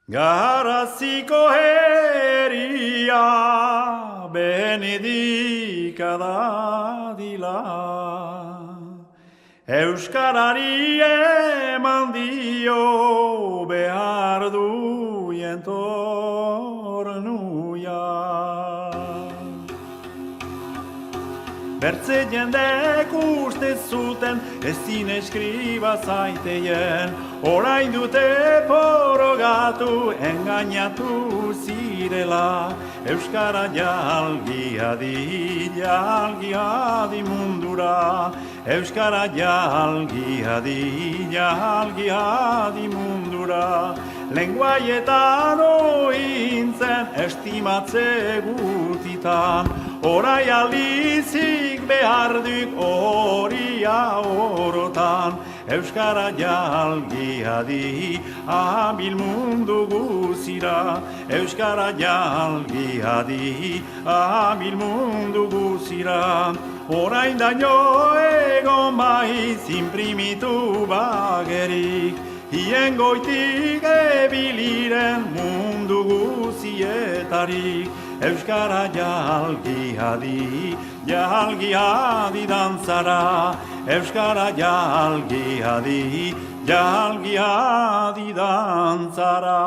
Garaziko heria benedika dadila, Euskarari eman dio behar duien tornuia. Bertze jendek uste zuten ezin eskriba zaiteien, orain dute porogatu engainatu zirela. Euskara jalgi adi mundura, Euskara jalgi adi mundura. Lenguaietan ointzen estimatze gutitan, orai aldizik behar duk horia orotan. Euskara jalgi adi abil mundu guzira, Euskara jalgi adi abil mundu guzira. Orain daño egon baiz imprimitu bagerik, hien goitik ebiliren mundu guzietarik. Euskara jalgi adi dantzara, Euskara jalgi adi dantzara.